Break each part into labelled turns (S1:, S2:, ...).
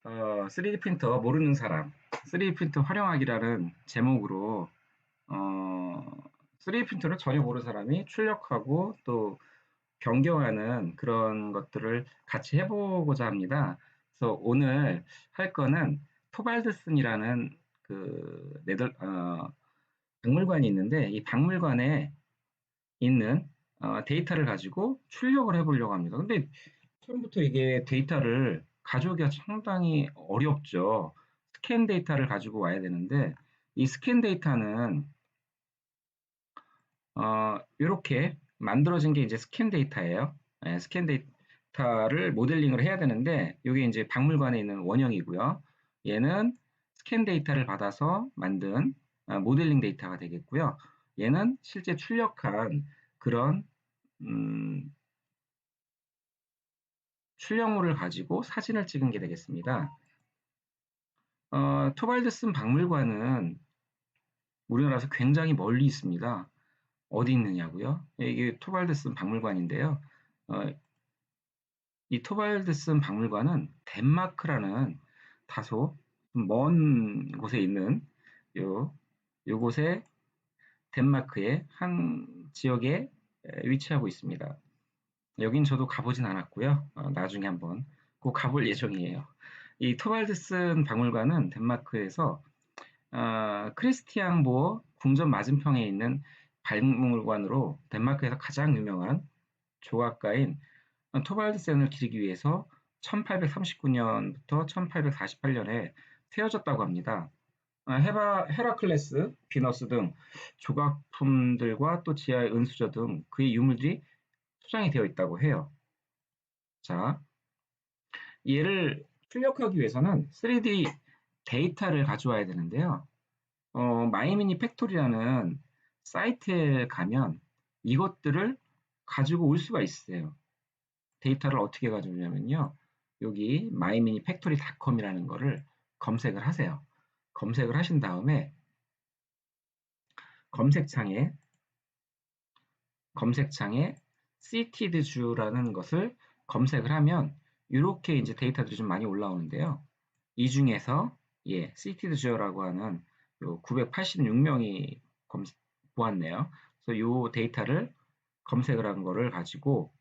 S1: 3D 프린터 모르는 사람, 3D 프린터 활용하기라는 제목으로 어, 3D 프린터를 전혀 모르는 사람이 출력하고 또 변경하는 그런 것들을 같이 해보고자 합니다. 그래서 오늘 할 거는 토발드슨이라는 박물관이 있는데 이 박물관에 있는 데이터를 가지고 출력을 해보려고 합니다. 근데 처음부터 이게 데이터를 가져오기가 상당히 어렵죠. 스캔 데이터를 가지고 와야 되는데 이 스캔 데이터는 이렇게 만들어진 게 이제 스캔 데이터예요. 예, 스캔 데이터를 모델링을 해야 되는데 이게 이제 박물관에 있는 원형이고요. 얘는 스캔 데이터를 받아서 만든 모델링 데이터가 되겠고요. 얘는 실제 출력한 그런 음, 출력물을 가지고 사진을 찍은 게 되겠습니다. 토발드슨 박물관은 우리나라에서 굉장히 멀리 있습니다. 어디 있느냐고요? 이게 토발드슨 박물관인데요. 어, 이 토발드슨 박물관은 덴마크라는 다소 먼 곳에 있는 요, 요곳에 덴마크의 한 지역에 위치하고 있습니다. 여긴 저도 가보진 않았고요. 나중에 한번 꼭 가볼 예정이에요. 이 토발드슨 박물관은 덴마크에서 크리스티앙보어 궁전 맞은편에 있는 박물관으로 덴마크에서 가장 유명한 조각가인 토발드센을 기리기 위해서 1839년부터 1848년에 세워졌다고 합니다. 헤라클레스, 비너스 등 조각품들과 또 지하의 은수저 등 그의 유물들이 소장이 되어 있다고 해요. 자, 얘를 출력하기 위해서는 3D 데이터를 가져와야 되는데요. 마이미니 팩토리라는 사이트에 가면 이것들을 가지고 올 수가 있어요. 데이터를 어떻게 가져오냐면요. 여기 myminifactory.com이라는 거를 검색을 하세요. 검색을 하신 다음에 검색창에 검색창에 cted주라는 것을 검색을 하면 이렇게 이제 데이터들이 좀 많이 올라오는데요. 이 중에서 cted주라고 하는 요 986명이 보았네요. 그래서 이 데이터를 검색을 한 거를 가지고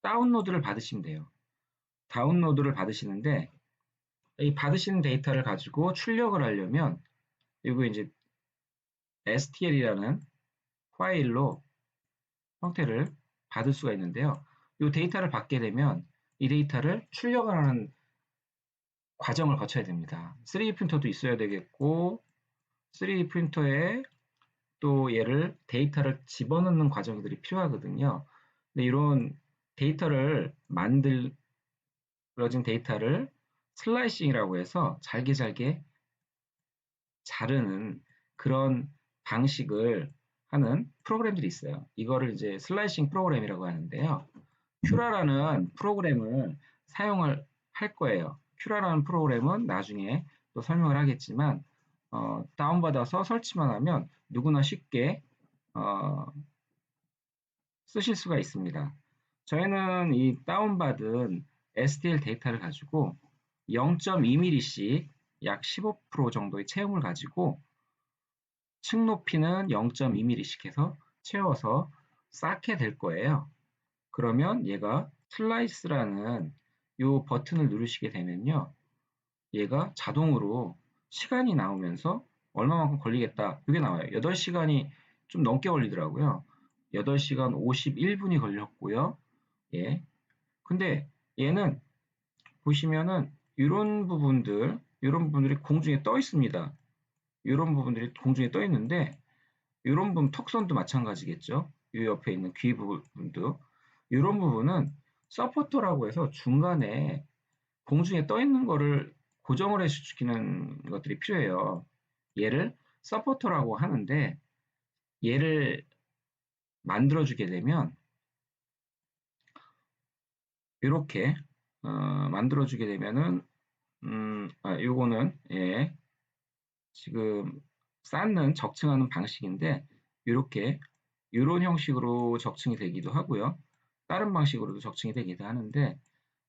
S1: 다운로드를 받으시면 돼요. 다운로드를 받으시는데 이 받으시는 데이터를 가지고 출력을 하려면 이거 이제 STL이라는 파일로 형태를 받을 수가 있는데요. 이 데이터를 받게 되면 이 데이터를 출력을 하는 과정을 거쳐야 됩니다. 3D 프린터도 있어야 되겠고 3D 프린터에 또 얘를 데이터를 집어넣는 과정들이 필요하거든요. 근데 이런 데이터를 만들어진 데이터를 슬라이싱이라고 해서 잘게 잘게 자르는 그런 방식을 하는 프로그램들이 있어요. 이거를 이제 슬라이싱 프로그램이라고 하는데요. 큐라라는 프로그램을 사용을 할 거예요. 큐라라는 프로그램은 나중에 또 설명을 하겠지만 다운받아서 설치만 하면 누구나 쉽게 어, 쓰실 수가 있습니다. 저희는 이 다운받은 STL 데이터를 가지고 0.2mm씩 약 15% 정도의 체형을 가지고 층 높이는 0.2mm씩 해서 채워서 쌓게 될 거예요. 그러면 얘가 슬라이스라는 이 버튼을 누르시게 되면요. 얘가 자동으로 시간이 나오면서 얼마만큼 걸리겠다. 이게 나와요. 8시간이 좀 넘게 걸리더라고요. 8시간 51분이 걸렸고요. 예. 근데 얘는 보시면은 이런 부분들이 공중에 떠 있습니다. 이런 부분들이 공중에 떠 있는데 이런 부분 턱선도 마찬가지겠죠. 이 옆에 있는 귀 부분도 이런 부분은 서포터라고 해서 중간에 공중에 떠 있는 거를 고정을 해주는 것들이 필요해요. 얘를 서포터라고 하는데 얘를 만들어주게 되면 이렇게 만들어주게 되면은 요거는 지금 쌓는 적층하는 방식인데 이렇게 이런 형식으로 적층이 되기도 하고요. 다른 방식으로도 적층이 되기도 하는데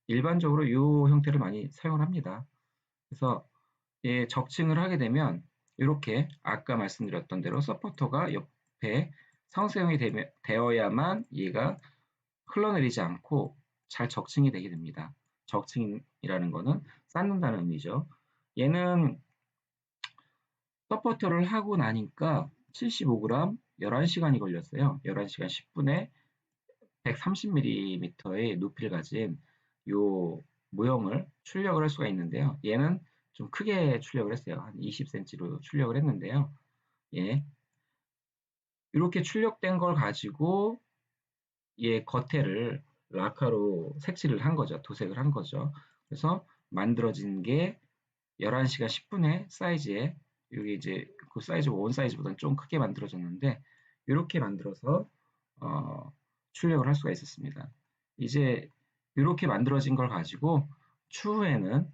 S1: 일반적으로 이 형태를 많이 사용을 합니다. 그래서 예, 적층을 하게 되면 이렇게 아까 말씀드렸던 대로 서포터가 옆에 상수형이 되어야만 얘가 흘러내리지 않고 잘 적층이 되게 됩니다. 적층이라는 거는 쌓는다는 의미죠. 얘는 서포터를 하고 나니까 75g 11시간이 걸렸어요. 11시간 10분에 130mm의 높이를 가진 요 모형을 출력을 할 수가 있는데요. 얘는 좀 크게 출력을 했어요. 한 20cm로 출력을 했는데요. 예. 이렇게 출력된 걸 가지고 얘 겉에를 라카로 색칠을 한 거죠. 도색을 한 거죠. 그래서 만들어진 게 11시간 10분의 사이즈에 여기 이제 그 사이즈 원 사이즈보다는 좀 크게 만들어졌는데 이렇게 만들어서 출력을 할 수가 있었습니다. 이제 이렇게 만들어진 걸 가지고 추후에는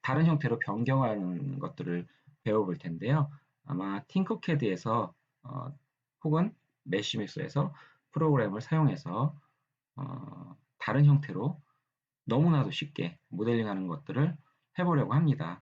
S1: 다른 형태로 변경하는 것들을 배워볼 텐데요. 아마 팅커캐드에서 혹은 매시믹스에서 프로그램을 사용해서 다른 형태로 너무나도 쉽게 모델링하는 것들을 해보려고 합니다.